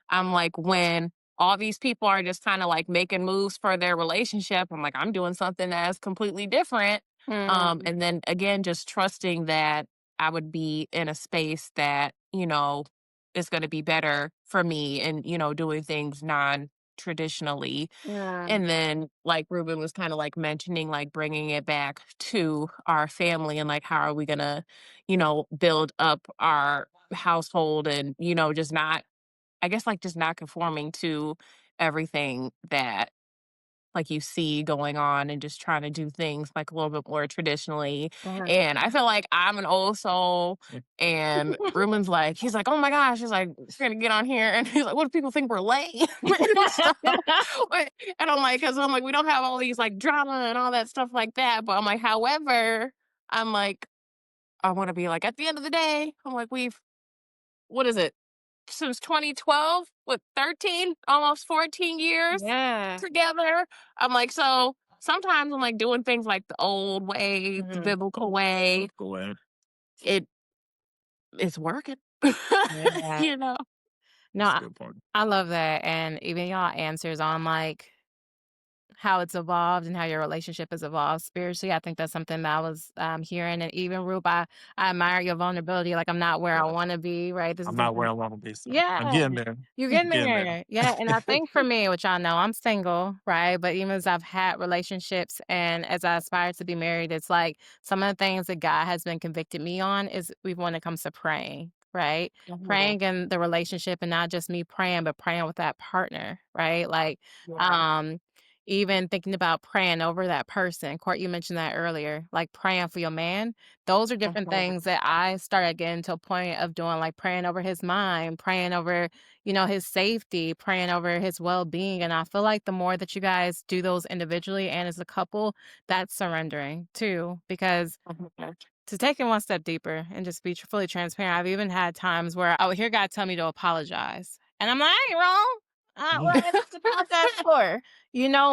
C: I'm like, when all these people are just kind of like making moves for their relationship, I'm like, I'm doing something that's completely different.
A: Mm.
C: And then again, just trusting that I would be in a space that, is going to be better for me and, doing things non traditionally.
A: Mm.
C: And then, like Ruben was kind of like mentioning, like bringing it back to our family and like, how are we going to, build up our household and, just not, I guess, like, just not conforming to everything that like you see going on and just trying to do things like a little bit more traditionally.
A: Mhm.
C: And I feel like I'm an old soul. And Ruben's like, he's like, oh my gosh, he's like, we're gonna get on here, and he's like, what if people think we're late? And stuff. And I'm like, because I'm like, we don't have all these like drama and all that stuff like that. But I'm like, however, I'm like, I want to be like, at the end of the day, I'm like, what is it? Since 2012, what, 13, almost 14 years
A: Yeah.
C: together. I'm like, so sometimes I'm like doing things like the old way, the
A: Mhm.
C: biblical way.
B: Go away.
C: It it's working.
A: Yeah.
C: you know?
A: No,
B: That's a
A: I
B: good point.
A: I love that, and even y'all answers on, like, how it's evolved and how your relationship has evolved spiritually. I think that's something that I was, hearing, and even Rube, I admire your vulnerability, like, I'm not where I
B: Yeah.
A: wanna be, right? This
B: I'm
A: is
B: not where
A: something.
B: I want to be, so I'm
A: Yeah,
B: getting there.
A: you
B: I'm
A: getting
B: getting there.
A: there. Yeah, and I think for me, which y'all know, I'm single, right? But even as I've had relationships and as I aspire to be married, it's like some of the things that God has been convicted me on is when it comes to praying, right?
C: Mhm.
A: Praying in the relationship and not just me praying, but praying with that partner, right? Like,
C: Yeah.
A: um, even thinking about praying over that person. Court, you mentioned that earlier, like praying for your man. Those are different
C: Mhm.
A: things that I started getting to a point of doing, like praying over his mind, praying over, his safety, praying over his well-being. And I feel like the more that you guys do those individually and as a couple, that's surrendering too. Because
C: Mhm.
A: to take it one step deeper and just be fully transparent, I've even had times where I would hear God tell me to apologize. And I'm like, I ain't wrong. What am I supposed to apologize for?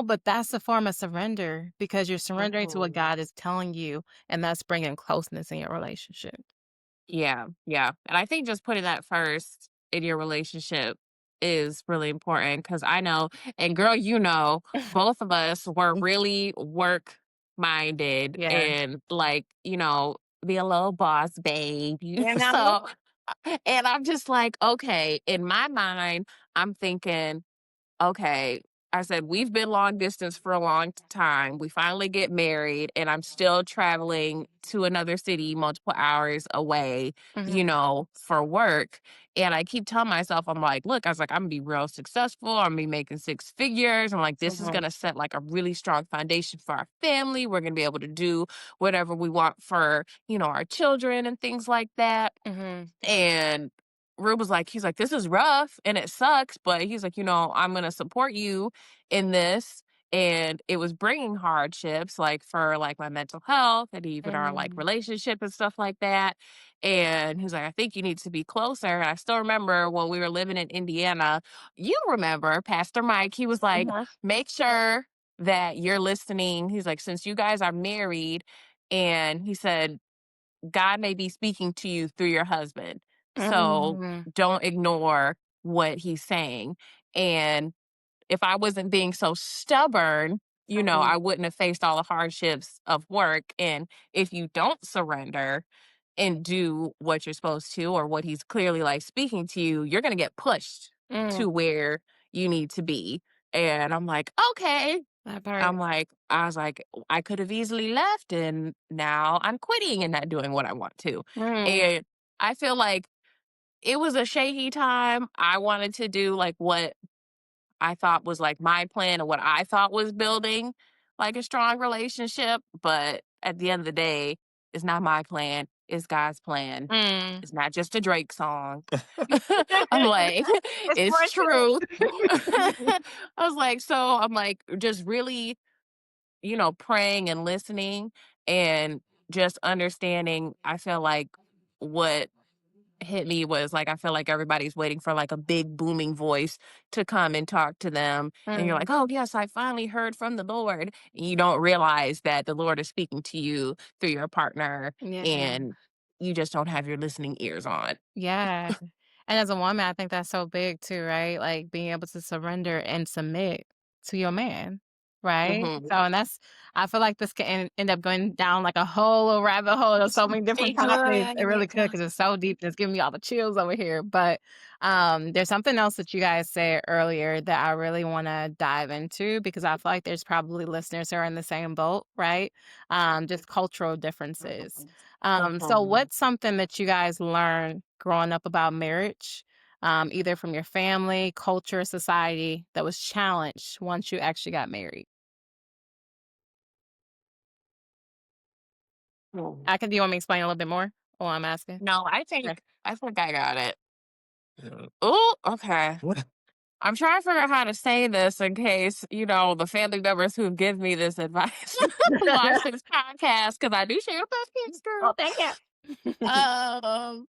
A: But that's a form of surrender because you're surrendering to what
C: Mhm.
A: God is telling you, and that's bringing closeness in your relationship.
C: Yeah, yeah. And I think just putting that first in your relationship is really important because I know, and girl, both of us were really work minded
A: Yeah.
C: and like, be a little boss babe.
A: You know?
C: So, and I'm just like, okay, in my mind, I'm thinking, okay. I said, we've been long distance for a long time. We finally get married, and I'm still traveling to another city multiple hours away,
A: Mhm,
C: for work. And I keep telling myself, I'm like, look, I was like, I'm gonna be real successful. I'm gonna be making six figures. I'm like, this is
A: mhm,
C: gonna set like a really strong foundation for our family. We're gonna be able to do whatever we want for, our children and things like that.
A: mhm,
C: And Rube was like, he's like, this is rough and it sucks, but he's like, I'm going to support you in this. And it was bringing hardships like for like my mental health and even our like
A: mhm,
C: relationship and stuff like that. And he's like, I think you need to be closer. And I still remember when we were living in Indiana, you remember Pastor Mike, he was like,
A: mhm,
C: make sure that you're listening. He's like, since you guys are married, and he said, God may be speaking to you through your husband. So
A: mhm,
C: don't ignore what he's saying. And if I wasn't being so stubborn,
A: mhm,
C: I wouldn't have faced all the hardships of work. And if you don't surrender and do what you're supposed to, or what he's clearly like speaking to you, you're going to get pushed
A: mm,
C: to where you need to be. And I'm like, okay,
A: that part.
C: I was like, I could have easily left and now I'm quitting and not doing what I want to.
A: Mm,
C: And I feel like it was a shaky time. I wanted to do like what I thought was like my plan and what I thought was building like a strong relationship. But at the end of the day, it's not my plan, it's God's plan.
A: mm.
C: It's not just a Drake song. I'm like,
A: It's
C: it's
A: more to
C: truth.
A: it.
C: I was like, so I'm like, just really praying and listening and just understanding. I feel like what hit me was like, I feel like everybody's waiting for like a big booming voice to come and talk to them. And you're
A: Mm,
C: like, oh, yes, I finally heard from the Lord. And you don't realize that the Lord is speaking to you through your partner
A: yeah.
C: and you just don't have your listening ears on.
A: Yeah. And as a woman, I think that's so big too, right? Like being able to surrender and submit to your man, right?
C: Hmm.
A: So, and I feel like this can end up going down like a whole little rabbit hole of so many different
C: It
A: topics. It really
C: could.
A: could because it's so deep and it's giving me all the chills over here. But there's something else that you guys said earlier that I really want to dive into because I feel like there's probably listeners who are in the same boat, right? Just cultural differences. So
C: Mhm.
A: what's something that you guys learned growing up about marriage, either from your family, culture, society, that was challenged once you actually got married? Do you want me to explain a little bit more? Oh, I'm asking.
C: No,
A: Okay.
C: I think I got it.
B: Yeah.
C: Oh, okay.
B: What?
C: I'm trying to figure out how to say this in case, the family members who give me this advice watch this podcast because I do share a podcast,
A: Oh,
C: girl.
A: thank you.
C: Um,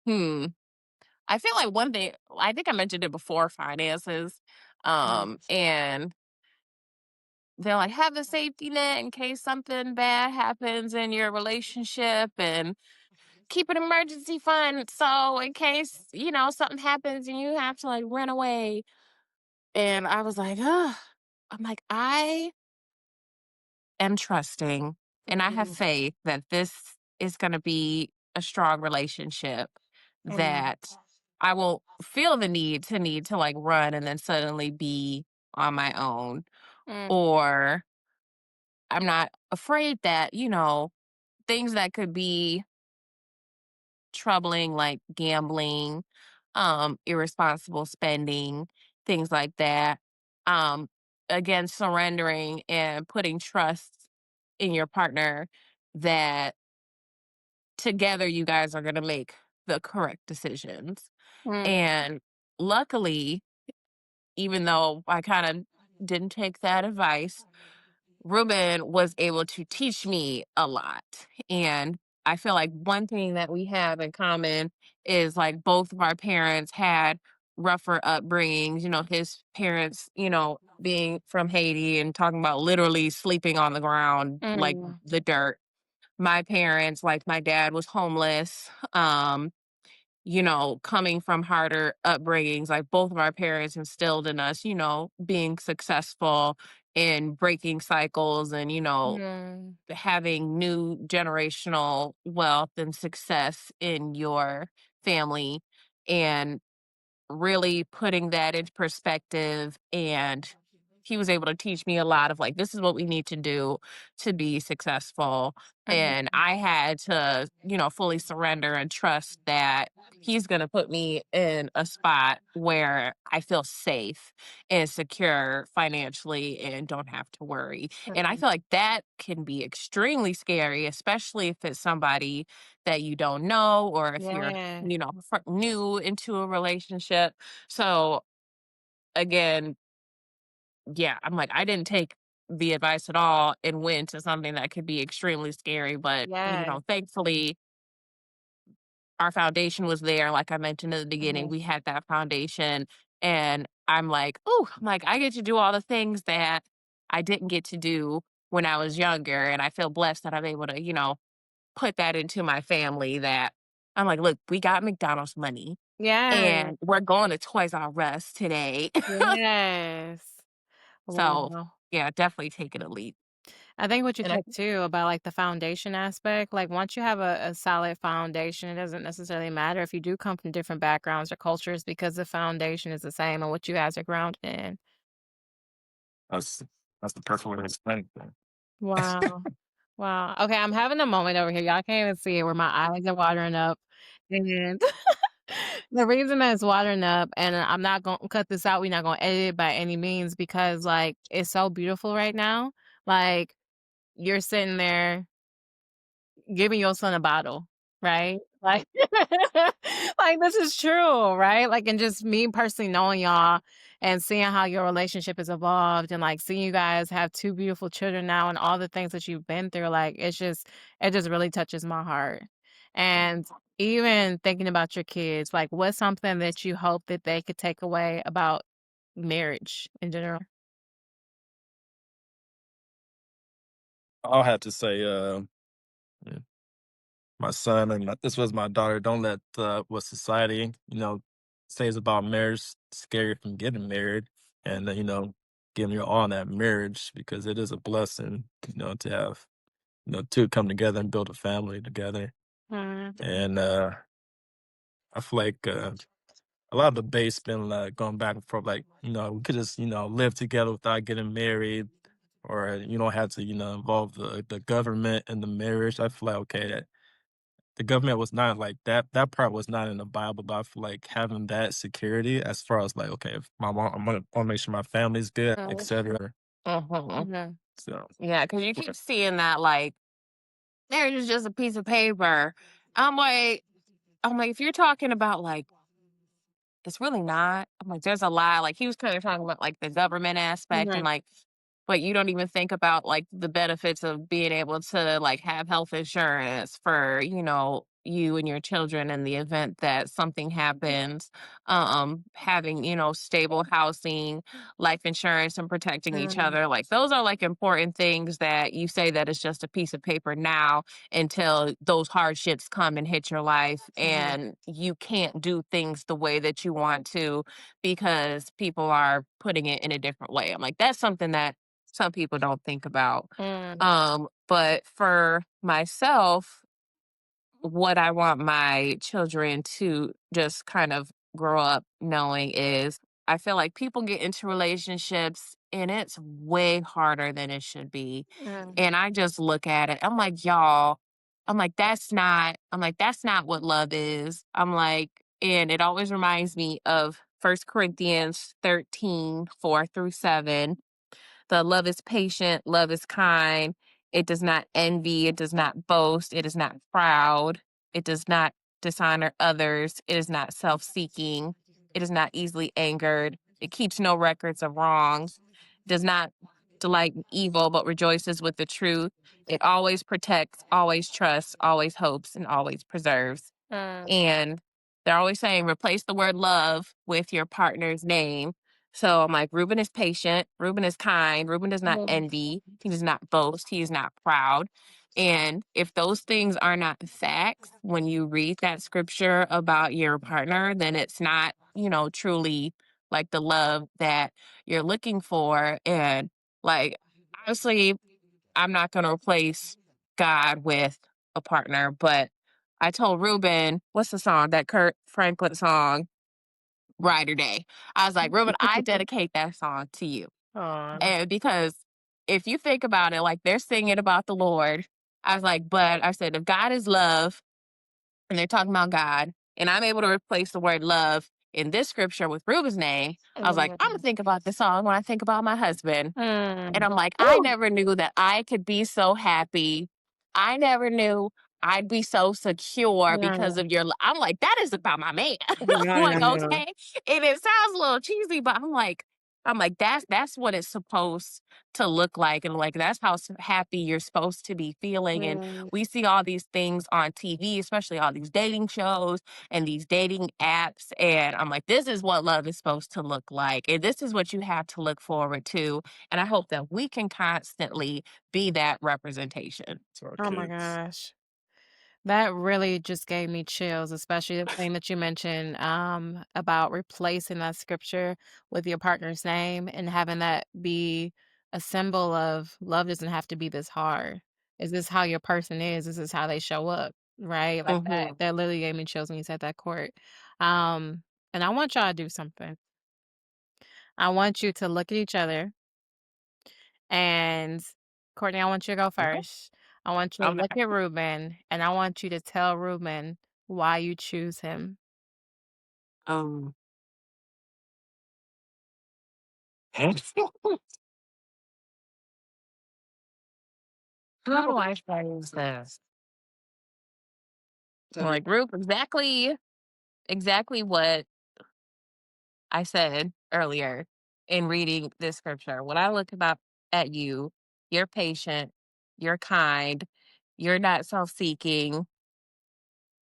C: hmm. I feel like one thing, I think I mentioned it before, finances.
A: Mm,
C: And they're like, have a safety net in case something bad happens in your relationship and keep an emergency fund. So in case, something happens and you have to like run away. And I was like, oh, I'm like, I am trusting and I have
A: mm,
C: faith that this is going to be a strong relationship,
A: mm,
C: that I will feel the need to like run and then suddenly be on my own.
A: mm,
C: Or I'm not afraid that, things that could be troubling, like gambling, irresponsible spending, things like that. Um, Again, surrendering and putting trust in your partner that together you guys are going to make the correct decisions.
A: mm,
C: And luckily, even though I kind of didn't take that advice, Ruben was able to teach me a lot. And I feel like one thing that we have in common is like both of our parents had rougher upbringings, his parents, being from Haiti and talking about literally sleeping on the ground like
A: mm,
C: the dirt. My parents, like my dad was homeless. Coming from harder upbringings, like both of our parents instilled in us, being successful in breaking cycles and,
A: mm,
C: having new generational wealth and success in your family. And really putting that into perspective, and he was able to teach me a lot of like, this is what we need to do to be successful. And
A: mm,
C: I had to, fully surrender and trust that he's going to put me in a spot where I feel safe and secure financially and don't have to worry. And I
A: mm.
C: feel like that can be extremely scary, especially if it's somebody that you don't know, or if you're
A: Yeah.
C: new into a relationship. So again, yeah, I'm like, I didn't take the advice at all and went to something that could be extremely scary. But,
A: Yes.
C: thankfully, our foundation was there. Like I mentioned in the beginning,
A: Mhm.
C: we had that foundation. And I'm like, oh, I'm like, I get to do all the things that I didn't get to do when I was younger. And I feel blessed that I'm able to, put that into my family, that I'm like, look, we got McDonald's money
A: Yes.
C: and we're going to Toys R Us today.
A: Yes.
C: So,
A: Wow.
C: yeah, definitely taking a leap.
A: I think what you
C: And I
A: said too about like the foundation aspect, like once you have a solid foundation, it doesn't necessarily matter if you do come from different backgrounds or cultures because the foundation is the same and what you guys are grounded in.
B: That's that's the perfect way to explain it.
A: Wow. Wow. Okay, I'm having a moment over here. Y'all can't even see it where my eyes are watering up. And the reason that it's watering up, and I'm not gonna cut this out, we're not gonna edit it by any means because like it's so beautiful right now. Like you're sitting there giving your son a bottle, right? Like, like this is true, right? Like, and just me personally knowing y'all and seeing how your relationship has evolved and like seeing you guys have two beautiful children now and all the things that you've been through, like it just really touches my heart. And even thinking about your kids, like what's something that you hope that they could take away about marriage in general?
B: I'll have to say, yeah, my son and this was my daughter. Don't let what society, says about marriage scare you from getting married, and giving your all in that marriage because it is a blessing, to have two come together and build a family together.
A: Mm,
B: And I feel like a lot of debates been like going back and forth, like we could just live together without getting married, or you don't have to involve the government in the marriage. I feel like okay that the government was not like that part was not in the Bible, but I feel like having that security as far as like, okay, if my mom, I'm gonna wanna make sure my family's good,
A: mm,
B: etc.
C: Mhm.
A: mhm.
B: So
C: Yeah, because you
B: yeah.
C: keep seeing that, like, marriage is just a piece of paper. I'm like, if you're talking about like it's really not. I'm like, there's a lot. Like he was kind of talking about like the government aspect and
A: Right.
C: like, but you don't even think about like the benefits of being able to like have health insurance for, you and your children in the event that something happens. Having, stable housing, life insurance and protecting each
A: Mm,
C: other. Like those are like important things that you say that it's just a piece of paper now until those hardships come and hit your life
A: mhm,
C: and you can't do things the way that you want to because people are putting it in a different way. I'm like, that's something that some people don't think about.
A: mm,
C: But for myself, what I want my children to just kind of grow up knowing is I feel like people get into relationships and it's way harder than it should be.
A: mm,
C: And I just look at it. I'm like, that's not what love is. I'm like, and it always reminds me of First Corinthians 13:4-7. The love is patient, love is kind. It does not envy, it does not boast, it is not proud, it does not dishonor others, it is not self seeking, it is not easily angered, it keeps no records of wrongs, does not delight in evil, but rejoices with the truth. It always protects, always trusts, always hopes, and always preserves.
A: mm,
C: And they're always saying replace the word love with your partner's name. So I'm like, Reuben is patient. Reuben is kind. Reuben does not
A: mhm,
C: envy. He does not boast. He is not proud. And if those things are not facts when you read that scripture about your partner, then it's not, truly like the love that you're looking for. And like, obviously, I'm not going to replace God with a partner, but I told Ruben, what's the song? That Kurt Franklin song, Rider Day. I was like, Ruben, I dedicate that song to you.
A: aw,
C: And because if you think about it, like they're singing about the Lord, I was like, but I said, if God is love and they're talking about God, and I'm able to replace the word love in this scripture with Ruben's name, I was like, I'm gonna
A: mm,
C: think about this song when I think about my husband. And
A: mm.
C: I'm like, I
A: Woo!
C: never knew that I could be so happy. I never knew I'd be so secure because
A: Mm,
C: of I'm like, that is about my man.
A: no,
C: I'm
A: no,
C: like,
A: no.
C: okay. And it sounds a little cheesy, but I'm like, that's what it's supposed to look like. And like that's how happy you're supposed to be feeling. And
A: Mm,
C: we see all these things on TV, especially all these dating shows and these dating apps. And I'm like, this is what love is supposed to look like. And this is what you have to look forward to. And I hope that we can constantly be that representation.
B: to our
A: oh my
B: kids.
A: gosh. That really just gave me chills, especially the thing that you mentioned about replacing that scripture with your partner's name and having that be a symbol of love doesn't have to be this hard. Is this how your person is? This is how they show up, right? Like that.
C: Hmm.
A: That literally gave me chills when you said that, Court. Um, and I want y'all to do something. I want you to look at each other and Courtney, I want you to go
C: Okay.
A: first. I want you to look
C: Okay.
A: at Ruben, and I want you to tell Ruben why you choose him.
C: Um, how do I phrase this? Like, Ruth, exactly what I said earlier in reading this scripture. When I look about at you, you're patient, you're kind, you're not self-seeking,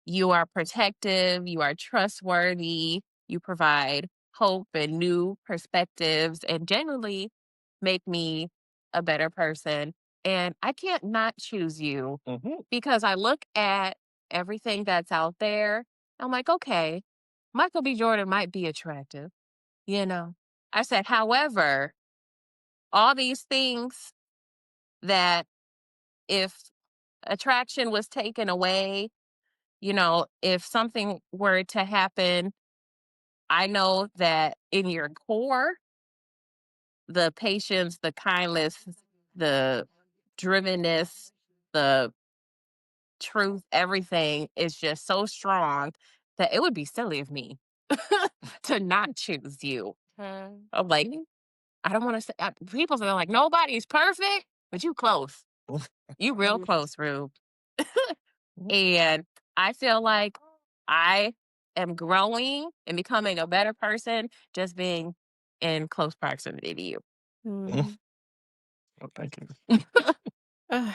C: you are protective, you are trustworthy, you provide hope and new perspectives and generally make me a better person. And I can't not choose you
B: Mhm.
C: because I look at everything that's out there. I'm like, okay, Michael B. Jordan might be attractive, you know. I said, however, all these things that if attraction was taken away, if something were to happen, I know that in your core, the patience, the kindness, the drivenness, the truth, everything is just so strong that it would be silly of me to not choose you.
A: Hmm.
C: I'm like, I don't want to say, people say like, nobody's perfect, but you close. You real close, Rube. And I feel like I am growing and becoming a better person just being in close proximity to you.
A: Mm.
B: Well, thank you.
A: Ugh.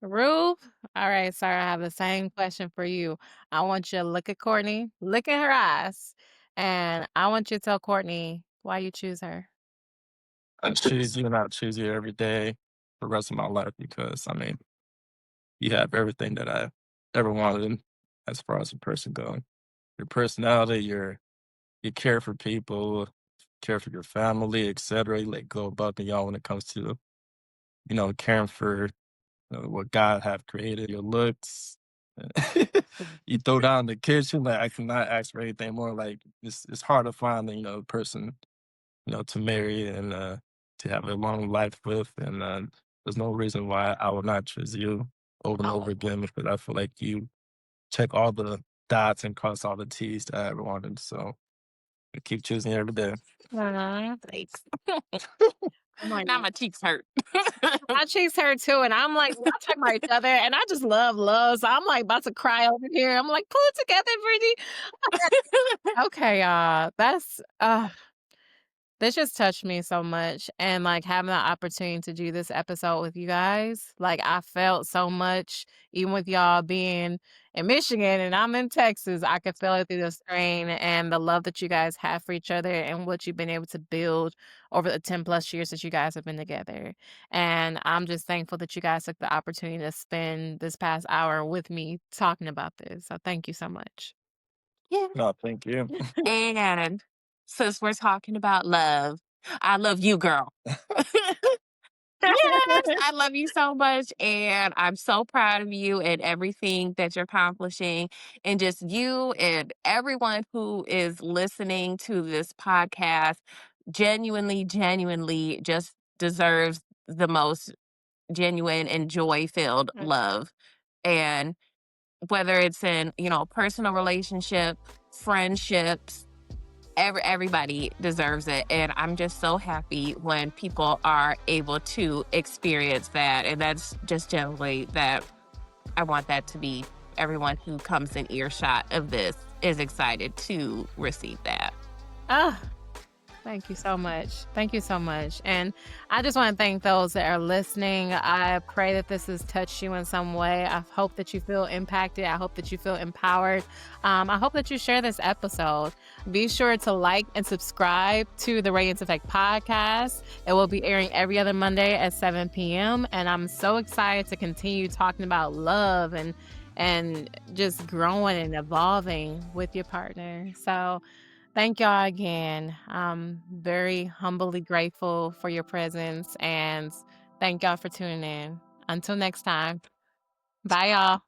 A: Rube, all right, sir, I have the same question for you. I want you to look at Courtney, look at her eyes, and I want you to tell Courtney why you choose her.
B: I choose you and I choose you every day for the rest of my life because, I mean, you have everything that I ever wanted as far as a person goes. Your personality, you care for people, care for your family, etc. You let go above and beyond when it comes to, caring for what God have created, your looks. You throw down the kitchen, like I cannot ask for anything more. Like it's hard to find, person, to marry and to have a long life with. And there's no reason why I would not choose you over and over
A: Oh.
B: again because I feel like you check all the dots and cross all the T's that I ever wanted. So I keep choosing you every day.
A: Aw, thanks. I'm like,
C: Now my cheeks hurt.
A: my cheeks hurt too, and I'm like, we're talking about each other, and I just love love, so I'm like about to cry over here. I'm like, pull it together, Brittany. Okay, that's this just touched me so much, and, like, having the opportunity to do this episode with you guys, like, I felt so much, even with y'all being in Michigan and I'm in Texas, I could feel it through the screen and the love that you guys have for each other and what you've been able to build over the 10 plus years that you guys have been together, and I'm just thankful that you guys took the opportunity to spend this past hour with me talking about this, so thank you so much.
C: Yeah.
B: No, thank you.
C: And since we're talking about love, I love you, girl. Yes, I love you so much, and I'm so proud of you and everything that you're accomplishing, and just you and everyone who is listening to this podcast genuinely just deserves the most genuine and joy-filled love. And whether it's in, personal relationship, friendships, everybody deserves it, and I'm just so happy when people are able to experience that, and that's just generally that I want that to be everyone who comes in earshot of this is excited to receive that.
A: Ah. Thank you so much. Thank you so much. And I just want to thank those that are listening. I pray that this has touched you in some way. I hope that you feel impacted. I hope that you feel empowered. I hope that you share this episode. Be sure to like and subscribe to the Radiance Effect podcast. It will be airing every other Monday at 7 p.m. And I'm so excited to continue talking about love and just growing and evolving with your partner. So thank y'all again. I'm very humbly grateful for your presence and thank y'all for tuning in. Until next time. Bye, y'all.